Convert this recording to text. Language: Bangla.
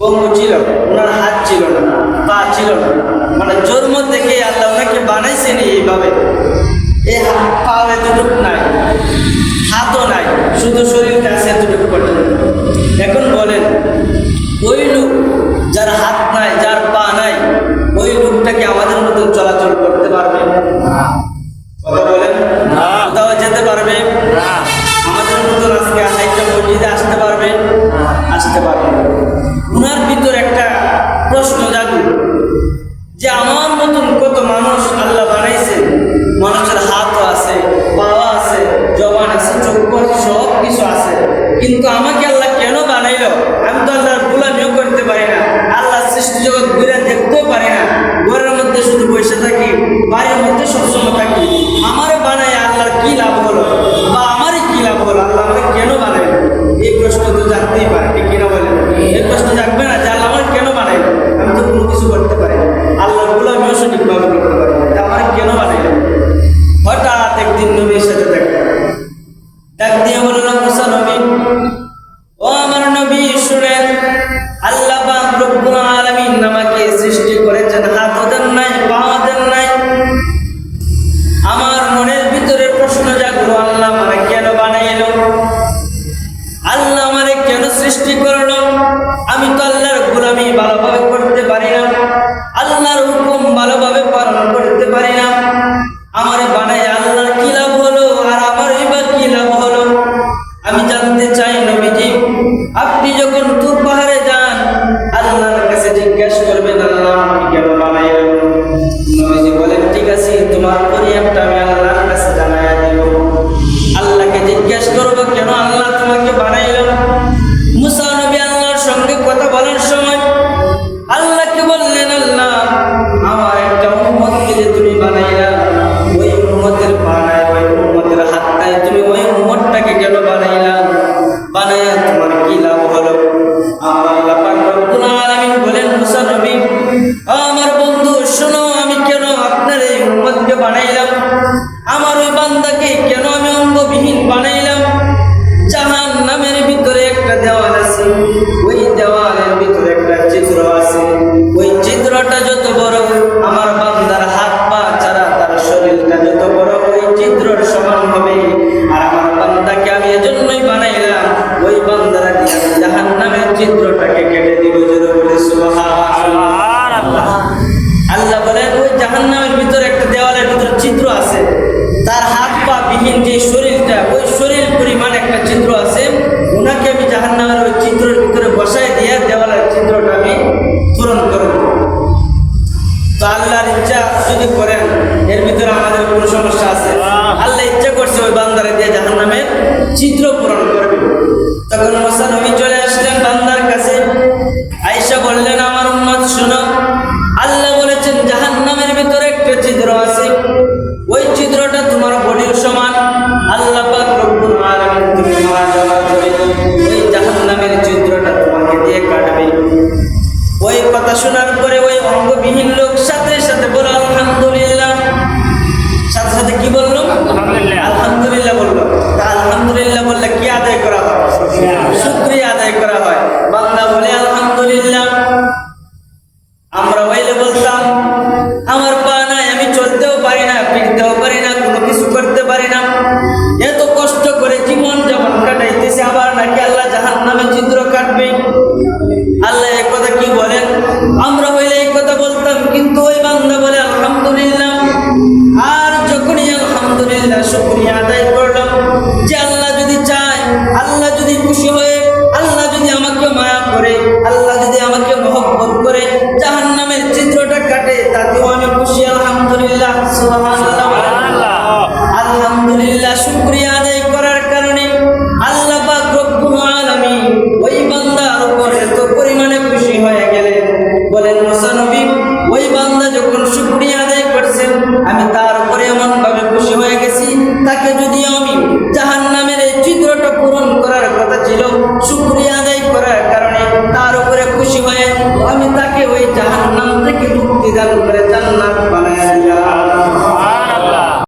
বঙ্গ ছিল, ওনার হাত ছিল না, পা ছিল না, মানে জন্ম থেকে আল্লাহ ওনাকে বানাইছেন এইভাবে। এই পা এতটুকু নাই, হাতও নাই, শুধু শরীরটা আছে এতটুকু পর্যন্ত। এখন বলেন ওই লোক যার হাত নাই, যার পা নাই, ওই লোকটাকে আমাদের মতন চলাচল করতে পারবে? কথা বলেন, কোথাও যেতে পারবে? আমাদের মতন আজকে একটা মসজিদে আসতে পারবে? আসতে পারবে। ওনার ভিতর একটা প্রশ্ন জাগবে যে আমার মতন কত মানুষ আল্লাহ বানাইছে, মানুষের হাতও আছে, পাওয়া আছে, জবান আছে, চক্ষু আছে, সব কিছু আছে, কিন্তু আমাকে আল্লাহ কেন বানাইল? আমি তো আল্লাহর গোলামিও করতে পারি না, আল্লাহ সৃষ্টি জগৎ ঘুরে দেখতেও পারি না, ঘরের মধ্যে শুধু বসে থাকি, বাড়ির মধ্যে সবসময় থাকি। আমারে বানাই আল্লাহর কি লাভ হলো, বা আমারই কি লাভ হলো? আল্লাহ আমাকে কেন বানাইল? এই প্রশ্ন তো জানতেই পারে, ঠিক কিনা বলেন? এই প্রশ্ন জাগবে না যে আল্লাহ আমাকে কেন বানাইল? আমি তো কোনো কিছু করতে পারি না, আল্লাহর গোলামিও সঠিকভাবে করতে পারি না, তা আমাকে কেন বানাইল? হঠাৎ একদিন নবীর সাথে দেখা, ডাক দিয়ে বলল, মুসা নবী, ও আমার নবী শুনেন, আল্লাহ পাক রব্বুল আলামিন আমাকে সৃষ্টি করেছেন, হাত দেন নাই, পা দেন নাই। আমার মনের ভিতরে প্রশ্ন জাগলো, আল্লাহ আমাকে কেন বানাইলো? আল্লাহ আমারে কেন সৃষ্টি করলো? আমি তো আল্লাহর গোলামি ভালোভাবে করতে পারি না, আল্লাহর হুকুম ভালোভাবে পালন করতে পারি না। আমারে বানাই আল্লাহর কি লাভ হলো, আর আমার এবার কি লাভ হলো? আমি জানতে চাই নবীজি, আপনি যখন তুর পাহাড়ে যান, আল্লাহর কাছে জিজ্ঞাসা করবেন, আল্লাহ আমাকে কেন বানাইল? নবীজি বলেন, ঠিক আছে, তোমার পরিচয়টা আমি আল্লাহর কাছে জানাইয়া দেব। আল্লাহকে জিজ্ঞাসা করবো, কেন আল্লাহ তোমাকে বানাইল? মুসা নবী আল্লাহর সঙ্গে কথা বলার সময় আল্লাহকে বললেন, আল্লাহ আমার একটা উম্মতকে যে তুমি বানাইলা, ওই উম্মতের পা নাই, ওই উম্মতের হাত নাই, তুমি ওই উম্মতটাকে কেন বানাইলা? বানাইয়া তোমার কি লাভ হলো? আল্লাহ পাক রব্বুল আলামিন বলেন, মুসা নবী, আমার বন্ধু শোনো, আমি কেন আপনার এই উম্মতকে বানাইলাম? আমার ওই বান্দাকে কেন আমি অঙ্গবিহীন বানাইলাম? জাহান্নামের ভিতরে একটা দেওয়াল আছে, ওই দেওয়ালের ভিতরে একটা চিত্র আছে, ওই চিত্রটা যত বড়, আমার বান্দার হাত পা ছাড়া তার শরীরটা যত বড়, ওই চিত্রের সমান হবে। আর আমার বান্দাকে আমি এজন্যই বানাইলাম, ওই বান্দারা দিয়ে আমি জাহান্নামের চিত্রটাকে কেটে দিব। জোরে বলে সুবহানাল্লাহ। আল্লাহ বলেন, ওই জাহান্নামের ভিতরে একটা দেওয়ালের ভিতরে চিত্র আছে, তার হাত পা বিহীন যে শরীরটা, ওই শরীর পরিমাণ একটা চিত্র আছে, ওনাকে আমি জাহান্নামের ওই চিত্রের ভিতরে বসাই দিয়ে দেওয়ালের চিত্রটা আমি পূরণ করব। তো আল্লাহর ইচ্ছা যদি করেন, এর ভিতরে আমাদের কোনো সমস্যা আছে? আল্লাহ ইচ্ছা করছে ওই বান্দারে দিয়ে জাহান্নামের চিত্র পূরণ করবে। তখন মুসা নবী চলে আসলেন বান্দার কাছে, আয়েশা বললেন, আমার উম্মত শোনো, আল্লাহ বলেছেন জাহান্নামের ভিতরে একটা চিত্র আছে, ওই চিত্রটা তোমার বডির সমান। আল্লাহ পাক রব্বুল আলামিন তুমি মারা করে ওই জাহান্নামের চিত্রটা তোমাকে দিয়ে কাটবে। ওই কথা শোনার পরে ওই অঙ্গবিহীন লোক সাথে সাথে বলল, আলহামদুলিল্লাহ। সাথে সাথে কি বললো? আলহামদুলিল্লাহ বললো। আলহামদুলিল্লাহ বললে কি আদায় করা হয়? শুকরিয়া আদায় করা হয়। বান্দা বলে আলহামদুলিল্লাহ। আমরা হইলে বলতাম, আমার পা নাই, আমি চলতেও পারি না, ফিরতেও পারি না, কোনো কিছু করতে পারি না, এত কষ্ট করে জীবন যাপন কাটাইতেছে, আবার নাকি আল্লাহ জাহান্নামে চিত্র কাটবে? আল্লাহ এই কথা কি বলেন? আমরা হইলে এই কথা বলতাম, কিন্তু ওই বান্দা বলে আলহামদুলিল্লাহ। আর যখনই আলহামদুলিল্লাহ শুকরিয়া আদায় করলাম, যে আল্লাহ যদি চায়, আল্লাহ যদি খুশি হয়ে, আল্লাহ যদি আমাকে মায়া করে, আল্লাহ যদি আমাকে মহব্বত করে জাহান্নামের চিত্রটা কাটে, তাতেও আমি খুশি। আলহামদুলিল্লাহ, সুবহানাল্লাহ। আলহামদুলিল্লাহ শুকরিয়া আদায় করার কারণে আল্লাহ পাক রব্বুল আলামিন ওই বান্দার উপর এত পরিমাণে খুশি হয়ে গেলেন। বলেন মুসা নবী, ওই বান্দা যখন শুকরিয়া আদায় করছেন, আমি তার উপরে এমন ভাবে খুশি হয়ে গেছি, তাকে যদি আমি জাহান্নামের এই চিত্রটা পূরণ করার কথা ছিল, শুকরিয়া আদায় করার কারণে তার উপরে খুশি হয়ে আমি তাকে ওই জাহান্নাম থেকে মুক্তি দান করে জান্নাত